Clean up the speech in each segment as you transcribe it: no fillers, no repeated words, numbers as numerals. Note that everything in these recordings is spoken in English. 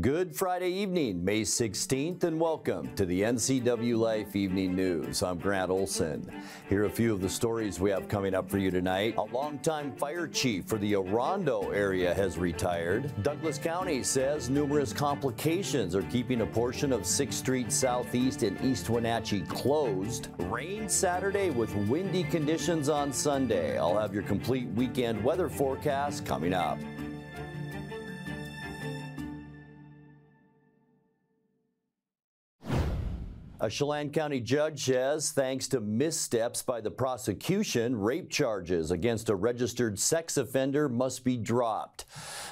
Good Friday evening, May 16th, and welcome to the NCWLIFE Evening News. I'm Grant Olson. Here are a few of the stories we have coming up for you tonight. A longtime fire chief for the Orondo area has retired. Douglas County says numerous complications are keeping a portion of 6th Street Southeast in East Wenatchee closed. Rain Saturday with windy conditions on Sunday. I'll have your complete weekend weather forecast coming up. A Chelan County judge says, thanks to missteps by the prosecution, rape charges against a registered sex offender must be dropped.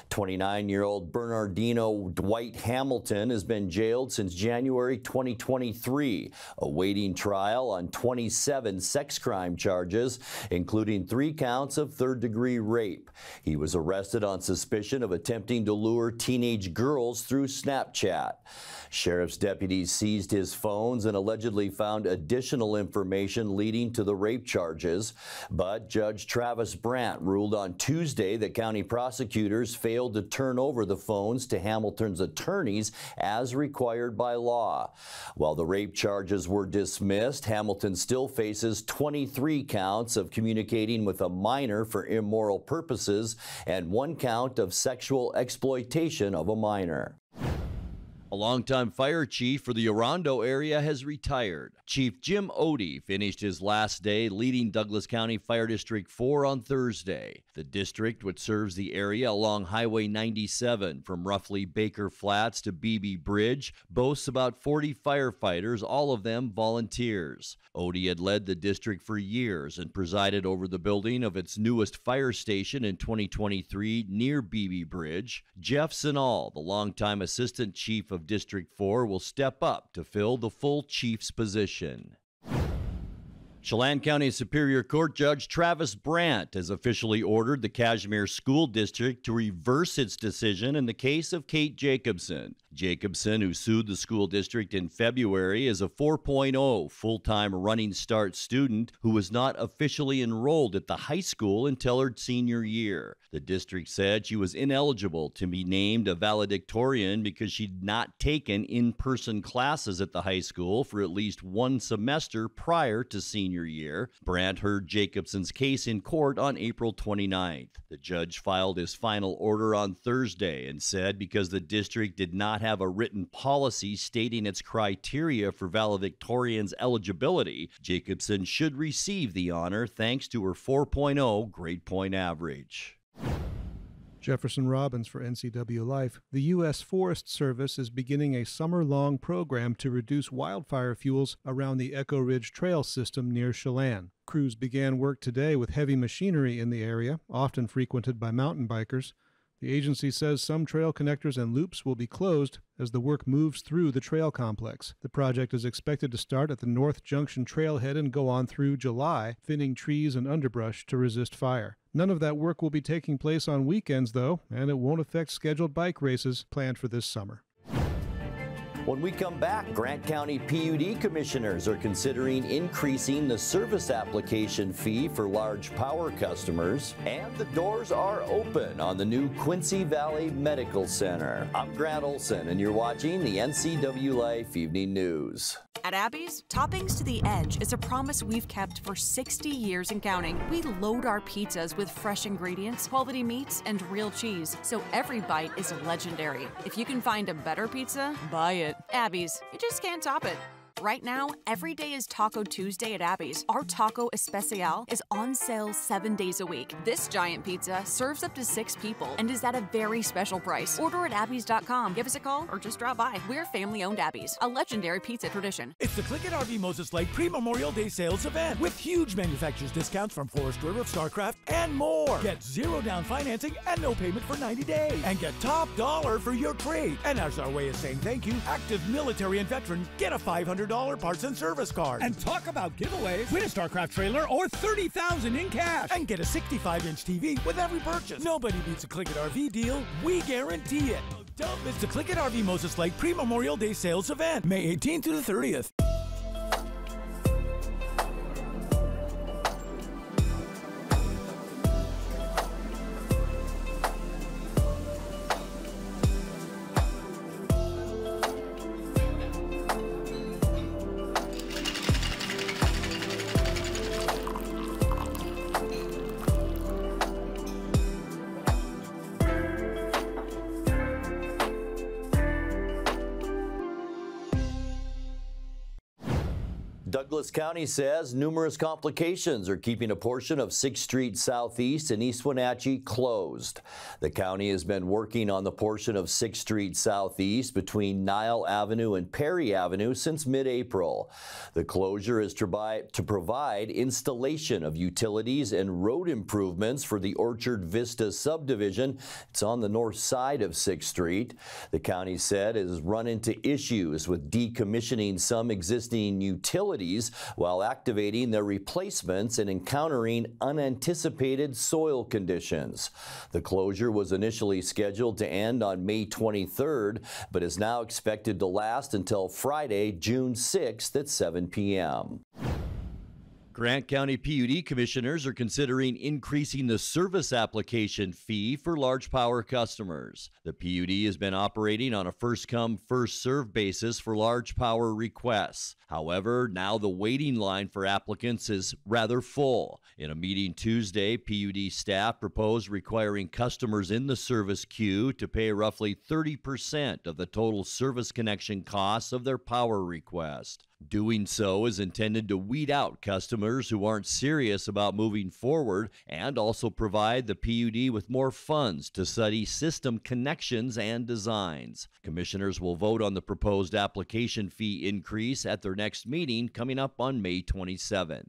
29-year-old Bernardino Dwight Hamilton has been jailed since January 2023, awaiting trial on 27 sex crime charges, including 3 counts of third-degree rape. He was arrested on suspicion of attempting to lure teenage girls through Snapchat. Sheriff's deputies seized his phones and allegedly found additional information leading to the rape charges. But Judge Travis Brandt ruled on Tuesday that county prosecutors failed to turn over the phones to Hamilton's attorneys as required by law. While the rape charges were dismissed, Hamilton still faces 23 counts of communicating with a minor for immoral purposes and 1 count of sexual exploitation of a minor. A longtime fire chief for the Orondo area has retired. Chief Jim Oatey finished his last day leading Douglas County Fire District 4 on Thursday. The district, which serves the area along Highway 97 from roughly Baker Flats to Beebe Bridge, boasts about 40 firefighters, all of them volunteers. Oatey had led the district for years and presided over the building of its newest fire station in 2023 near Beebe Bridge. Jeff Sinal, the longtime assistant chief of District 4, will step up to fill the full chief's position. Chelan County Superior Court Judge Travis Brandt has officially ordered the Cashmere School District to reverse its decision in the case of Kate Jacobson. Jacobson, who sued the school district in February, is a 4.0 full-time Running Start student who was not officially enrolled at the high school until her senior year. The district said she was ineligible to be named a valedictorian because she'd not taken in-person classes at the high school for at least 1 semester prior to senior year. Brandt heard Jacobson's case in court on April 29th. The judge filed his final order on Thursday and said because the district did not have a written policy stating its criteria for valedictorians' eligibility, Jacobson should receive the honor thanks to her 4.0 grade point average. Jefferson Robbins for NCWLIFE. The U.S. Forest Service is beginning a summer-long program to reduce wildfire fuels around the Echo Ridge Trail system near Chelan. Crews began work today with heavy machinery in the area, often frequented by mountain bikers. The agency says some trail connectors and loops will be closed as the work moves through the trail complex. The project is expected to start at the North Junction trailhead and go on through July, thinning trees and underbrush to resist fire. None of that work will be taking place on weekends, though, and it won't affect scheduled bike races planned for this summer. When we come back, Grant County PUD commissioners are considering increasing the service application fee for large power customers, and the doors are open on the new Quincy Valley Medical Center. I'm Grant Olson, and you're watching the NCWLIFE Evening News. At Abby's, Toppings to the Edge is a promise we've kept for 60 years and counting. We load our pizzas with fresh ingredients, quality meats, and real cheese, so every bite is legendary. If you can find a better pizza, buy it. Abby's, you just can't top it. Right now, every day is Taco Tuesday at Abby's. Our Taco Especial is on sale 7 days a week. This giant pizza serves up to 6 people and is at a very special price. Order at abbys.com. Give us a call or just drop by. We're family-owned Abby's, a legendary pizza tradition. It's the Click It RV Moses Lake pre-Memorial Day sales event with huge manufacturer's discounts from Forest River, StarCraft, and more. Get 0 down financing and no payment for 90 days. And get top dollar for your trade. And as our way of saying thank you, active military and veterans get a $500 parts and service card. And talk about giveaways. Win a StarCraft trailer or $30,000 in cash. And get a 65-inch TV with every purchase. Nobody beats a Click It RV deal. We guarantee it. Don't miss the Click It RV Moses Lake pre-Memorial Day sales event, May 18th to the 30th. Douglas County says numerous complications are keeping a portion of 6th Street Southeast in East Wenatchee closed. The county has been working on the portion of 6th Street Southeast between Nile Avenue and Perry Avenue since mid-April. The closure is to provide installation of utilities and road improvements for the Orchard Vista subdivision. It's on the north side of 6th Street. The county said it has run into issues with decommissioning some existing utilities while activating their replacements and encountering unanticipated soil conditions. The closure was initially scheduled to end on May 23rd, but is now expected to last until Friday, June 6th at 7 p.m. Grant County PUD commissioners are considering increasing the service application fee for large power customers. The PUD has been operating on a first-come, first-served basis for large power requests. However, now the waiting line for applicants is rather full. In a meeting Tuesday, PUD staff proposed requiring customers in the service queue to pay roughly 30% of the total service connection costs of their power request. Doing so is intended to weed out customers who aren't serious about moving forward and also provide the PUD with more funds to study system connections and designs. Commissioners will vote on the proposed application fee increase at their next meeting coming up on May 27th.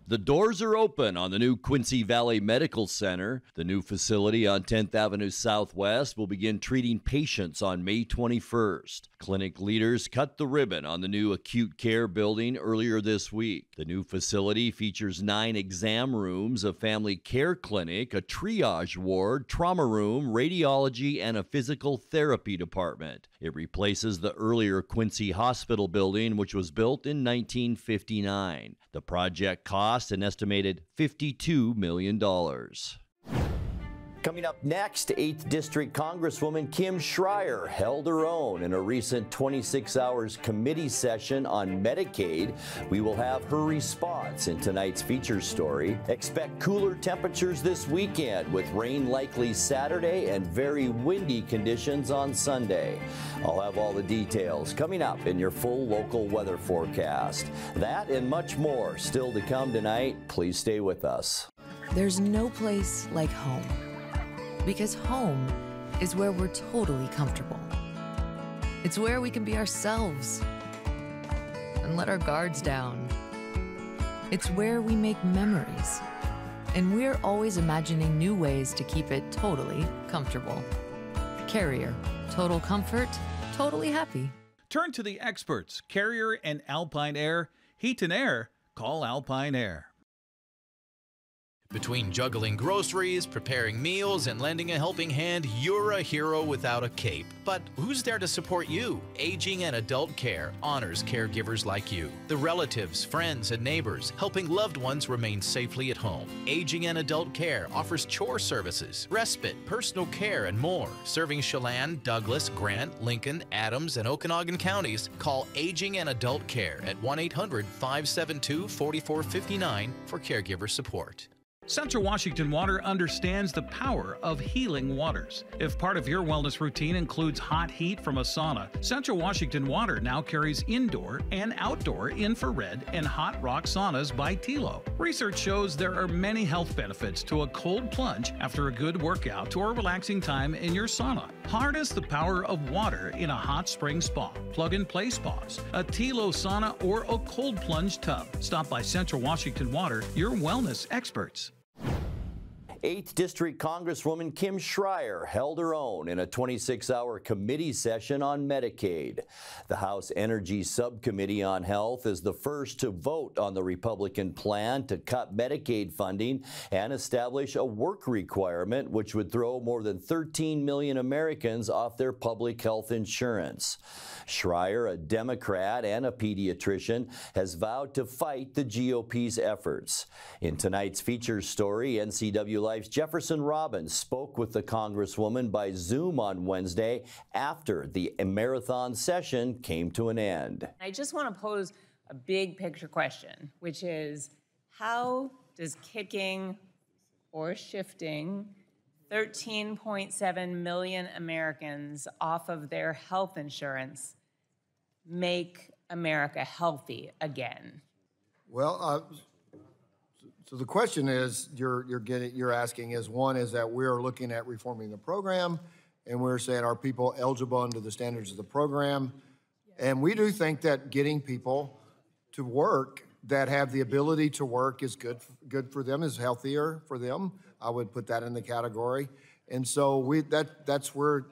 The doors are open on the new Quincy Valley Medical Center. The new facility on 10th Avenue Southwest will begin treating patients on May 21st. Clinic leaders cut the ribbon on the new acute care building earlier this week. The new facility features 9 exam rooms, a family care clinic, a triage ward, trauma room, radiology, and a physical therapy department. It replaces the earlier Quincy Hospital building, which was built in 1959. The project cost an estimated $52 million. Coming up next, 8th District Congresswoman Kim Schreier held her own in a recent 26 hours committee session on Medicaid. We will have her response in tonight's feature story. Expect cooler temperatures this weekend with rain likely Saturday and very windy conditions on Sunday. I'll have all the details coming up in your full local weather forecast. That and much more still to come tonight. Please stay with us. There's no place like home. Because home is where we're totally comfortable. It's where we can be ourselves and let our guards down. It's where we make memories. And we're always imagining new ways to keep it totally comfortable. Carrier. Total comfort, totally happy. Turn to the experts, Carrier and Alpine Air. Heat and air, call Alpine Air. Between juggling groceries, preparing meals, and lending a helping hand, you're a hero without a cape. But who's there to support you? Aging and Adult Care honors caregivers like you, the relatives, friends, and neighbors, helping loved ones remain safely at home. Aging and Adult Care offers chore services, respite, personal care, and more. Serving Chelan, Douglas, Grant, Lincoln, Adams, and Okanagan counties, call Aging and Adult Care at 1-800-572-4459 for caregiver support. Central Washington Water understands the power of healing waters. If part of your wellness routine includes hot heat from a sauna, Central Washington Water now carries indoor and outdoor infrared and hot rock saunas by Tilo. Research shows there are many health benefits to a cold plunge after a good workout or relaxing time in your sauna. Harness the power of water in a hot spring spa, plug-and-play spas, a Tilo sauna, or a cold plunge tub. Stop by Central Washington Water, your wellness experts. 8th District Congresswoman Kim Schreier held her own in a 26-hour committee session on Medicaid. The House Energy Subcommittee on Health is the first to vote on the Republican plan to cut Medicaid funding and establish a work requirement which would throw more than 13 million Americans off their public health insurance. Schreier, a Democrat and a pediatrician, has vowed to fight the GOP's efforts. In tonight's feature story, NCWLIFE's Jefferson Robbins spoke with the Congresswoman by Zoom on Wednesday after the marathon session came to an end. I just want to pose a big picture question, which is, how does kicking or shifting 13.7 million Americans off of their health insurance make America healthy again? Well, so the question is, you're asking is, one is that we're looking at reforming the program, and we're saying, are people eligible under the standards of the program? And we do think that getting people to work that have the ability to work is good for them, is healthier for them. I would put that in the category. And so that's where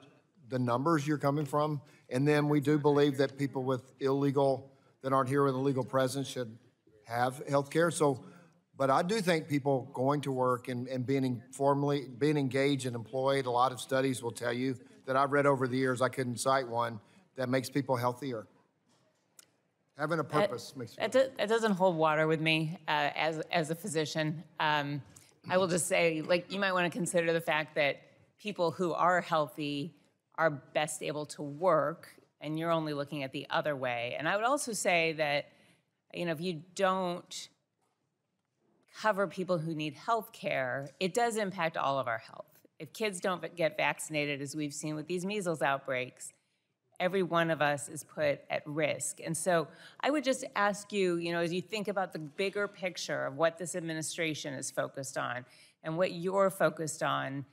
the numbers you're coming from. And then we do believe that people that aren't here with a legal presence should have health care. So, but I do think people going to work and being engaged and employed, a lot of studies will tell you that I've read over the years, I couldn't cite one, that makes people healthier. Having a purpose makes you healthier. That doesn't hold water with me as a physician. I will just say, like, you might want to consider the fact that people who are healthy are best able to work, and you're only looking at the other way. And I would also say that, if you don't cover people who need health care, it does impact all of our health. If kids don't get vaccinated, as we've seen with these measles outbreaks, every one of us is put at risk. And so I would just ask you, as you think about the bigger picture of what this administration is focused on and what you're focused on,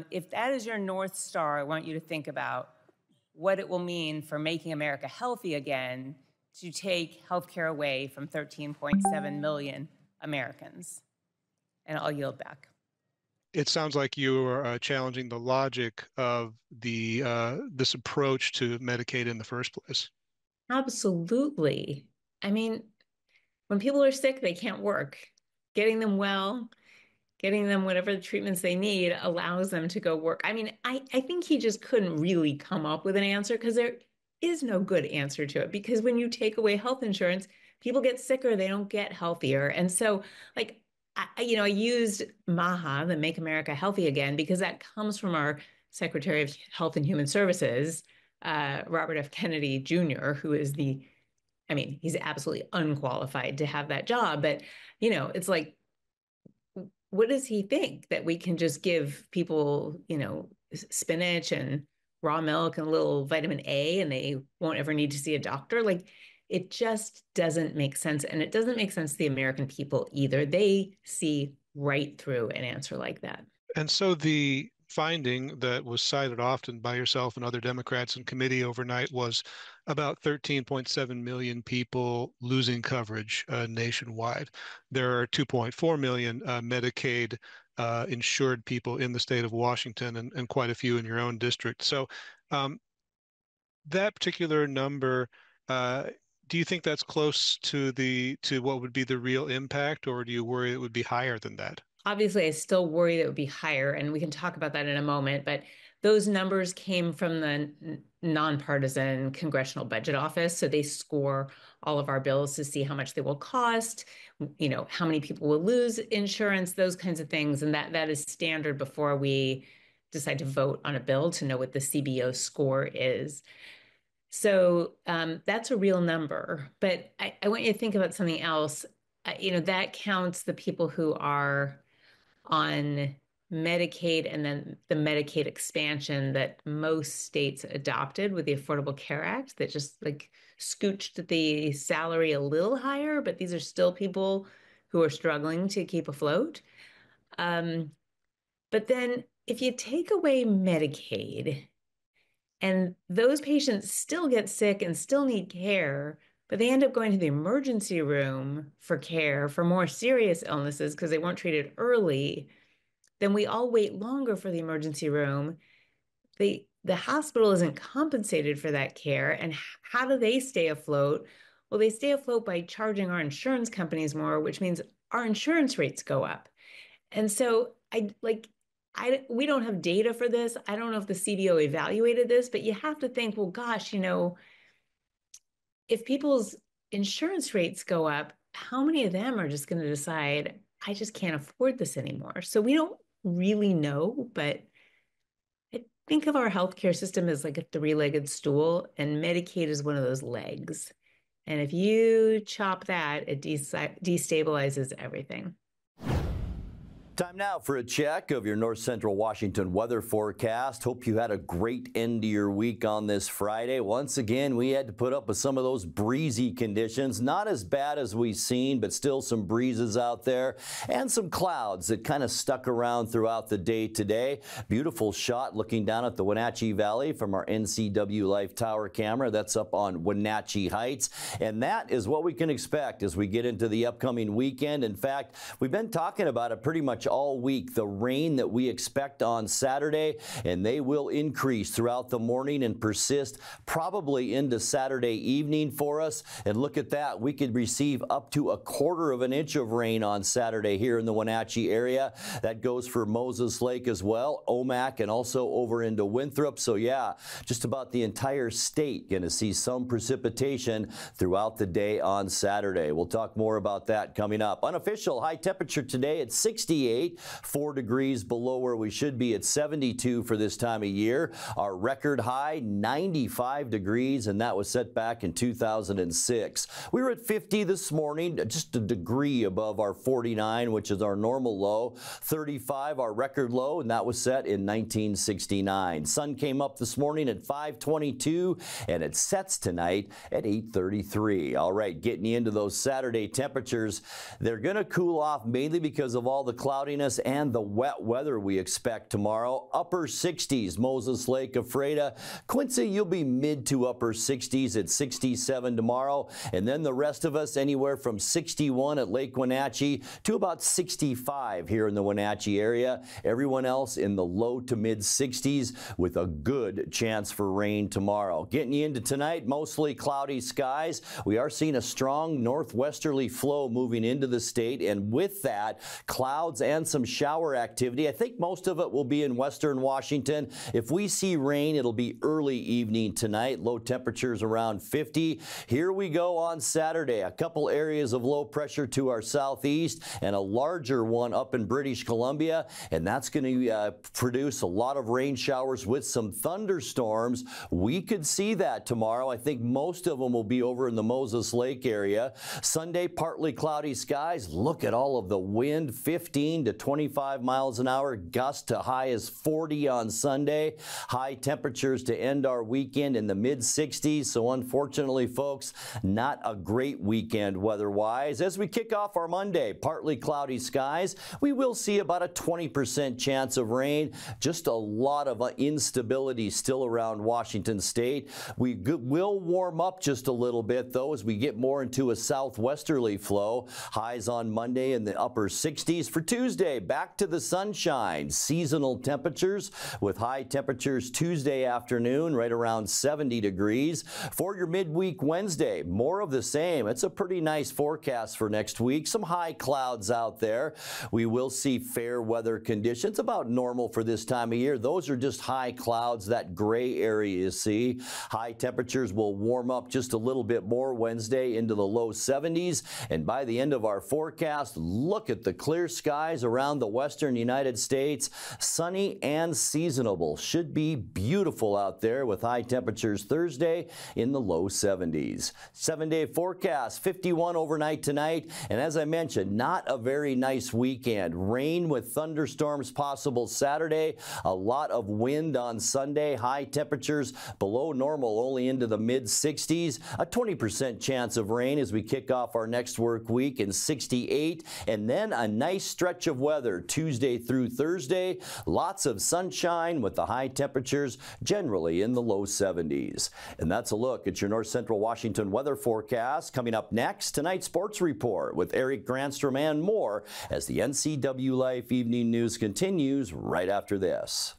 if that is your North Star, I want you to think about what it will mean for making America healthy again to take healthcare away from 13.7 million Americans. And I'll yield back. It sounds like you are challenging the logic of this approach to Medicaid in the first place. Absolutely. I mean, when people are sick, they can't work. Getting them well, getting them whatever the treatments they need allows them to go work. I mean, I think he just couldn't really come up with an answer, because there is no good answer to it. Because when you take away health insurance, people get sicker, they don't get healthier. And so, like, I used MAHA, the Make America Healthy Again, because that comes from our Secretary of Health and Human Services, Robert F. Kennedy Jr., who is he's absolutely unqualified to have that job. But, it's like, what does he think? That we can just give people, spinach and raw milk and a little vitamin A and they won't ever need to see a doctor? Like, it just doesn't make sense. And it doesn't make sense to the American people either. They see right through an answer like that. And so the finding that was cited often by yourself and other Democrats in committee overnight was about 13.7 million people losing coverage nationwide. There are 2.4 million Medicaid insured people in the state of Washington, and quite a few in your own district. So that particular number, do you think that's close to what would be the real impact, or do you worry it would be higher than that? Obviously, I still worry that it would be higher, and we can talk about that in a moment, but those numbers came from the nonpartisan Congressional Budget Office. So they score all of our bills to see how much they will cost, how many people will lose insurance, those kinds of things. And that is standard before we decide to vote on a bill, to know what the CBO score is. So that's a real number. But I want you to think about something else. That counts the people who are on Medicaid and then the Medicaid expansion that most states adopted with the Affordable Care Act, that just like scooched the salary a little higher, but these are still people who are struggling to keep afloat. But then if you take away Medicaid and those patients still get sick and still need care, but they end up going to the emergency room for care for more serious illnesses because they weren't treated early, then we all wait longer for the emergency room. The hospital isn't compensated for that care. And how do they stay afloat? Well, they stay afloat by charging our insurance companies more, which means our insurance rates go up. And so we don't have data for this. I don't know if the CBO evaluated this, but you have to think, well, gosh, if people's insurance rates go up, how many of them are just going to decide, I just can't afford this anymore? So we don't really know, but I think of our healthcare system as like a three-legged stool, and Medicaid is one of those legs. And if you chop that, it destabilizes everything. Time now for a check of your North Central Washington weather forecast. Hope you had a great end to your week on this Friday. Once again, we had to put up with some of those breezy conditions. Not as bad as we've seen, but still some breezes out there and some clouds that kind of stuck around throughout the day today. Beautiful shot looking down at the Wenatchee Valley from our NCWLIFE tower camera. That's up on Wenatchee Heights. And that is what we can expect as we get into the upcoming weekend. In fact, we've been talking about it pretty much all week, the rain that we expect on Saturday, and they will increase throughout the morning and persist probably into Saturday evening for us. And look at that, we could receive up to 1/4 of an inch of rain on Saturday here in the Wenatchee area. That goes for Moses Lake as well, Omak, and also over into Winthrop. So yeah, just about the entire state going to see some precipitation throughout the day on Saturday. We'll talk more about that coming up. Unofficial high temperature today at 68, 4 degrees below where we should be at 72 for this time of year. Our record high, 95 degrees, and that was set back in 2006. We were at 50 this morning, just a degree above our 49, which is our normal low. 35, our record low, and that was set in 1969. Sun came up this morning at 5:22, and it sets tonight at 8:33. All right, getting you into those Saturday temperatures. They're going to cool off mainly because of all the cloudiness and the wet weather we expect tomorrow. Upper 60s, Moses Lake, Ephrata. Quincy, you'll be mid to upper 60s at 67 tomorrow. And then the rest of us anywhere from 61 at Lake Wenatchee to about 65 here in the Wenatchee area. Everyone else in the low to mid 60s with a good chance for rain tomorrow. Getting you into tonight, mostly cloudy skies. We are seeing a strong northwesterly flow moving into the state, and with that, clouds and some shower activity. I think most of it will be in western Washington. If we see rain, it'll be early evening tonight. Low temperatures around 50. Here we go on Saturday. A couple areas of low pressure to our southeast and a larger one up in British Columbia, and that's going to produce a lot of rain showers with some thunderstorms. We could see that tomorrow. I think most of them will be over in the Moses Lake area. Sunday, partly cloudy skies. Look at all of the wind, 15 to 25 miles an hour, gusts to high as 40 on Sunday. High temperatures to end our weekend in the mid 60s. So unfortunately, folks, not a great weekend weather-wise. As we kick off our Monday, partly cloudy skies. We will see about a 20% chance of rain. Just a lot of instability still around Washington state. We will warm up just a little bit, though, as we get more into a southwesterly flow. Highs on Monday in the upper 60s. For Tuesday, back to the sunshine. Seasonal temperatures with high temperatures Tuesday afternoon, right around 70 degrees. For your midweek Wednesday, more of the same. It's a pretty nice forecast for next week. Some high clouds out there. We will see fair weather conditions, about normal for this time of year. Those are just high clouds, that gray area you see. High temperatures will warm up just a little bit more Wednesday into the low 70s. And by the end of our forecast, look at the clear skies around the western United States. Sunny and seasonable. Should be beautiful out there with high temperatures Thursday in the low 70s. 7-day forecast, 51 overnight tonight. And as I mentioned, not a very nice weekend. Rain with thunderstorms possible Saturday. A lot of wind on Sunday. High temperatures below normal, only into the mid 60s. A 20% chance of rain as we kick off our next work week in 68. And then a nice stretch of weather Tuesday through Thursday. Lots of sunshine with the high temperatures generally in the low 70s. And that's a look at your North Central Washington weather forecast. Coming up next, tonight's sports report with Eric Granstrom and more as the NCWLIFE Evening News continues right after this.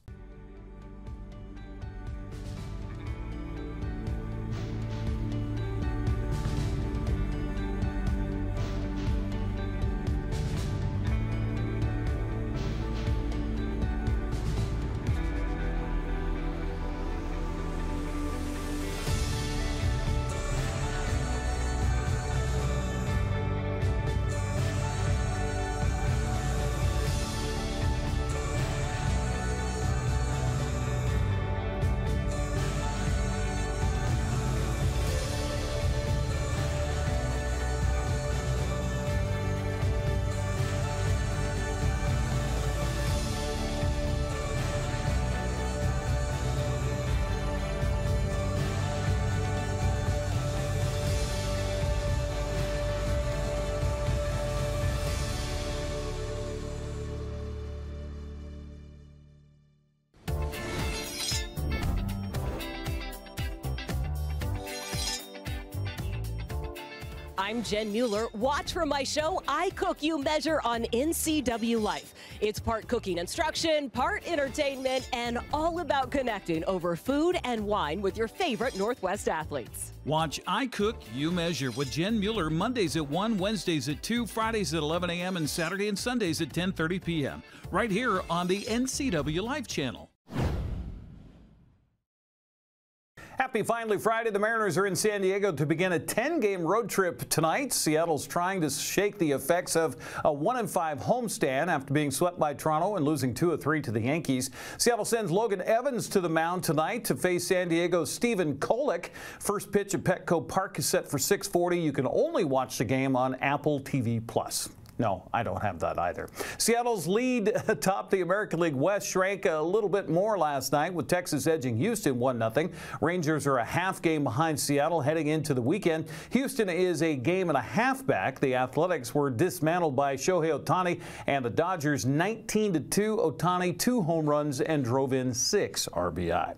I'm Jen Mueller. Watch for my show, I Cook, You Measure on NCWLIFE. It's part cooking instruction, part entertainment, and all about connecting over food and wine with your favorite Northwest athletes. Watch I Cook, You Measure with Jen Mueller Mondays at 1, Wednesdays at 2, Fridays at 11 a.m., and Saturday and Sundays at 10:30 p.m. right here on the NCWLIFE channel. Happy Finally Friday. The Mariners are in San Diego to begin a 10-game road trip tonight. Seattle's trying to shake the effects of a 1-5 homestand after being swept by Toronto and losing 2 of 3 to the Yankees. Seattle sends Logan Evans to the mound tonight to face San Diego's Stephen Kolek. First pitch at Petco Park is set for 6:40. You can only watch the game on Apple TV+. No, I don't have that either. Seattle's lead atop the American League West shrank a little bit more last night with Texas edging Houston 1-0. Rangers are a half game behind Seattle heading into the weekend. Houston is a game and a half back. The Athletics were dismantled by Shohei Ohtani and the Dodgers 19-2. Ohtani 2 home runs and drove in 6 RBI.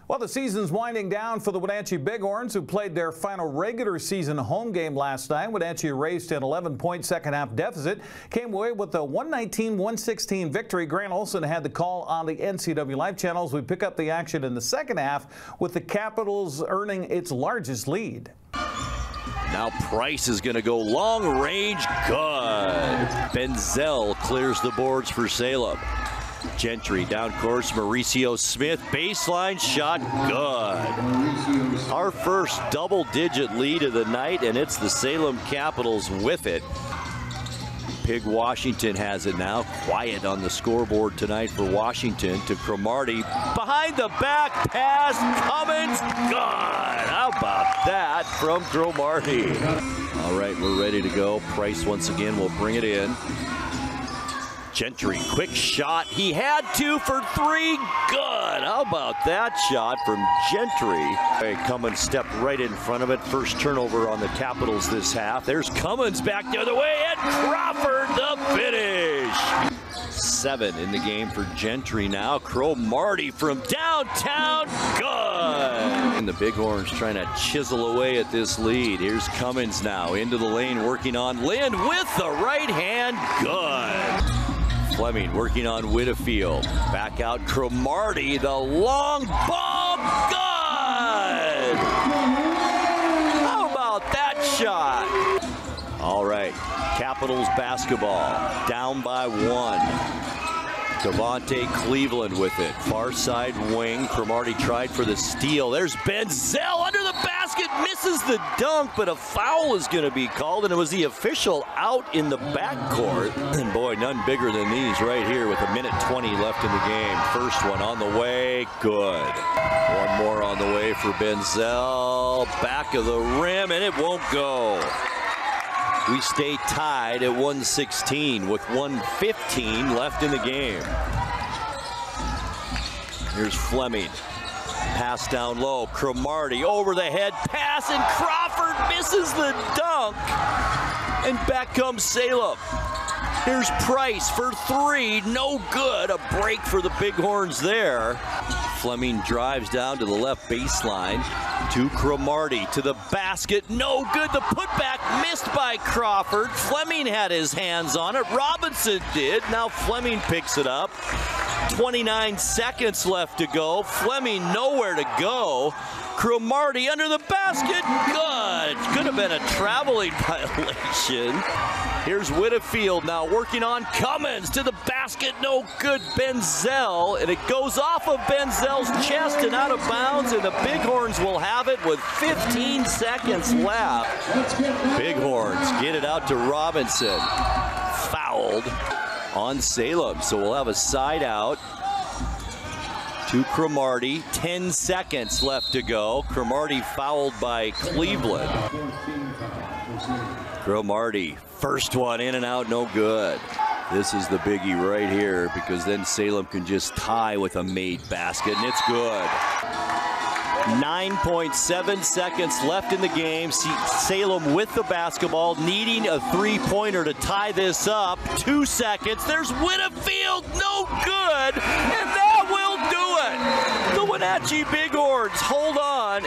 Well, the season's winding down for the Wenatchee Bighorns, who played their final regular season home game last night. Wenatchee erased an 11-point second-half deficit, came away with a 119-116 victory. Grant Olson had the call on the NCWLIFE channels. We pick up the action in the second half with the Capitals earning its largest lead. Now Price is going to go long range. Good. Benzel clears the boards for Salem. Gentry down course, Mauricio Smith, baseline shot, good. Our first double-digit lead of the night, and it's the Salem Capitals with it. Pig Washington has it now. Quiet on the scoreboard tonight for Washington to Cromartie. Behind the back pass, Cummins, good. How about that from Cromartie? All right, we're ready to go. Price once again will bring it in. Gentry, quick shot. He had 2 for 3. Good. How about that shot from Gentry? Cummins stepped right in front of it. First turnover on the Capitals this half. There's Cummins back the other way, and Crawford the finish. 7 in the game for Gentry now. Cromartie from downtown. Good. And the Bighorns trying to chisel away at this lead. Here's Cummins now into the lane, working on Lind with the right hand. Good. Fleming working on Whitfield. Back out Cromartie, the long bomb, good! How about that shot? All right, Capitals basketball, down by 1. Devontae Cleveland with it. Far side wing. Cromartie tried for the steal. There's Benzel under the basket. Misses the dunk, but a foul is going to be called, and it was the official out in the backcourt. And boy, none bigger than these right here with 1:20 left in the game. First one on the way. Good. One more on the way for Benzel. Back of the rim, and it won't go. We stay tied at 116 with 1:15 left in the game. Here's Fleming. Pass down low. Cromartie over the head pass, and Crawford misses the dunk. And back comes Salem. Here's Price for 3. No good. A break for the Bighorns there. Fleming drives down to the left baseline to Cromartie to the basket. No good. The putback missed by Crawford. Fleming had his hands on it. Robinson did. Now Fleming picks it up. 29 seconds left to go. Fleming nowhere to go. Cromartie under the basket. Good. It could have been a traveling violation. Here's Whitfield now working on Cummins to the basket. No good. Benzel, and it goes off of Benzel's chest and out of bounds, and the Bighorns will have it with 15 seconds left. Bighorns get it out to Robinson. Fouled on Salem, so we'll have a side out to Cromartie. 10 seconds left to go. Cromartie fouled by Cleveland. Cromartie, first one in and out, no good. This is the biggie right here, because then Salem can just tie with a made basket, and it's good. 9.7 seconds left in the game. Salem with the basketball, needing a three-pointer to tie this up. 2 seconds. There's Whitfield, no good, and that will do it. The Wenatchee Bighorns hold on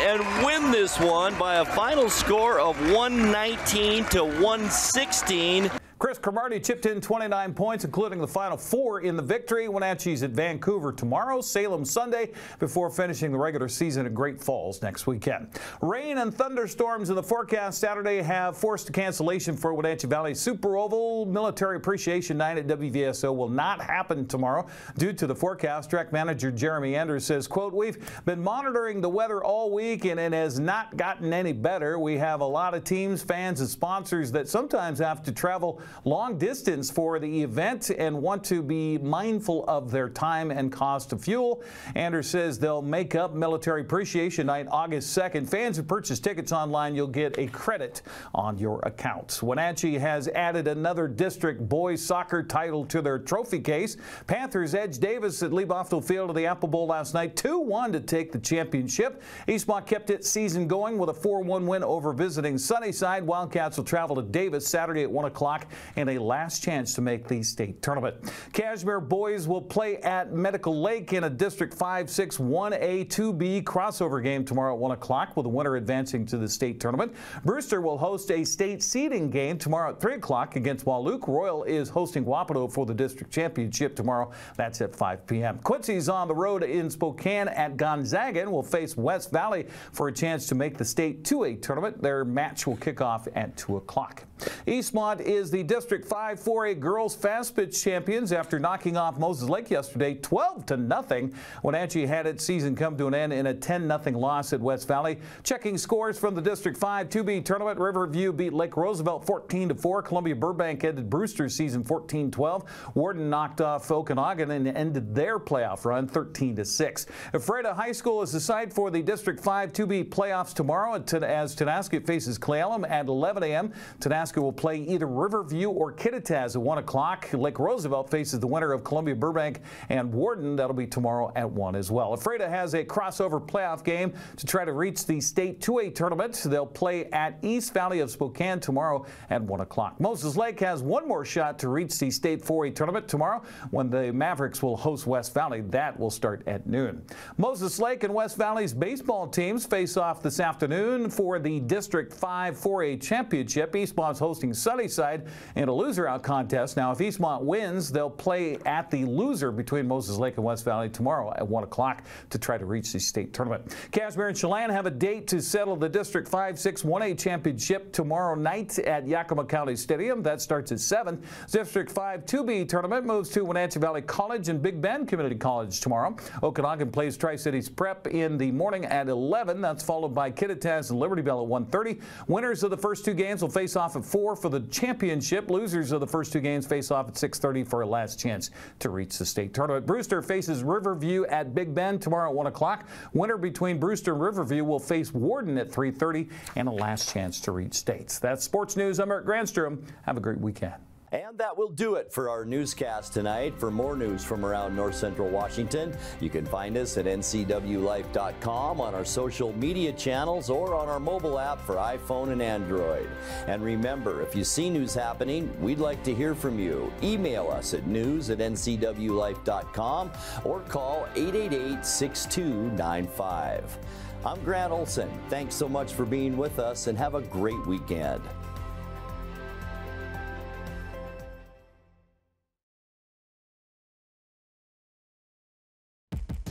this one by a final score of 119 to 116. Chris Cromartie chipped in 29 points, including the final 4 in the victory. Wenatchee's at Vancouver tomorrow, Salem Sunday, before finishing the regular season at Great Falls next weekend. Rain and thunderstorms in the forecast Saturday have forced a cancellation for Wenatchee Valley Super Oval. Military Appreciation Night at WVSO will not happen tomorrow due to the forecast. Track manager Jeremy Anders says, quote, "We've been monitoring the weather all week and it has not gotten any better. We have a lot of teams, fans, and sponsors that sometimes have to travel long distance for the event and want to be mindful of their time and cost of fuel." Anders says they'll make up Military Appreciation Night August 2nd. Fans who purchase tickets online, you'll get a credit on your account. Wenatchee has added another district boys soccer title to their trophy case. Panthers edged Davis at Lee-Boswell Field of the Apple Bowl last night 2-1 to take the championship. Eastmont kept its season going with a 4-1 win over visiting Sunnyside. Wildcats will travel to Davis Saturday at 1 o'clock and a last chance to make the state tournament. Cashmere boys will play at Medical Lake in a District 5-6 1A 2B crossover game tomorrow at 1 o'clock, with the winner advancing to the state tournament. Brewster will host a state seeding game tomorrow at 3 o'clock against Wahluke. Royal is hosting Wapato for the district championship tomorrow. That's at 5 p.m. Quincy's on the road in Spokane at Gonzaga and will face West Valley for a chance to make the state 2A tournament. Their match will kick off at 2 o'clock. Eastmont is the District 5 4A girls fast pitch champions after knocking off Moses Lake yesterday 12-0. Wenatchee had its season come to an end in a 10-0 loss at West Valley. Checking scores from the District 5 2B tournament, Riverview beat Lake Roosevelt 14-4. Columbia Burbank ended Brewster's season 14-12. Warden knocked off Okanagan and ended their playoff run 13-6. Ephrata High School is the site for the District 5 2B playoffs tomorrow as Tenasket faces Cle Elum at 11 a.m. Tenasket will play either Riverview or Kittitas at 1 o'clock. Lake Roosevelt faces the winner of Columbia Burbank and Warden. That'll be tomorrow at 1 as well. Ephrata has a crossover playoff game to try to reach the state 2A tournament. They'll play at East Valley of Spokane tomorrow at 1 o'clock. Moses Lake has one more shot to reach the state 4A tournament tomorrow when the Mavericks will host West Valley. That will start at noon. Moses Lake and West Valley's baseball teams face off this afternoon for the District 5 4A championship. Eastmont's hosting Sunnyside in a loser-out contest. Now, if Eastmont wins, they'll play at the loser between Moses Lake and West Valley tomorrow at 1 o'clock to try to reach the state tournament. Cashmere and Chelan have a date to settle the District 5-6 1A championship tomorrow night at Yakima County Stadium. That starts at 7. District 5 2B tournament moves to Wenatchee Valley College and Big Bend Community College tomorrow. Okanagan plays Tri-Cities Prep in the morning at 11. That's followed by Kittitas and Liberty Bell at 1:30. Winners of the first two games will face off at 4 for the championship. Losers of the first two games face off at 6:30 for a last chance to reach the state tournament. Brewster faces Riverview at Big Bend tomorrow at 1 o'clock. Winner between Brewster and Riverview will face Warden at 3:30 and a last chance to reach states. That's sports news. I'm Eric Granstrom. Have a great weekend. And that will do it for our newscast tonight. For more news from around North Central Washington, you can find us at NCWLIFE.com, on our social media channels, or on our mobile app for iPhone and Android. And remember, if you see news happening, we'd like to hear from you. Email us at news@NCWLIFE.com or call 888-6295. I'm Grant Olson. Thanks so much for being with us, and have a great weekend.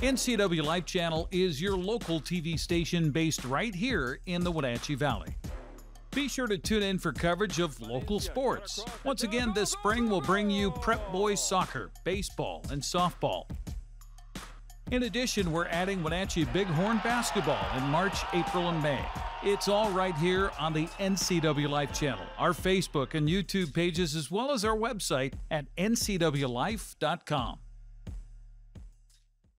NCW Life Channel is your local TV station based right here in the Wenatchee Valley. Be sure to tune in for coverage of local sports. Once again, this spring we'll bring you prep boys soccer, baseball, and softball. In addition, we're adding Wenatchee Bighorn basketball in March, April, and May. It's all right here on the NCW Life Channel, our Facebook and YouTube pages, as well as our website at ncwlife.com.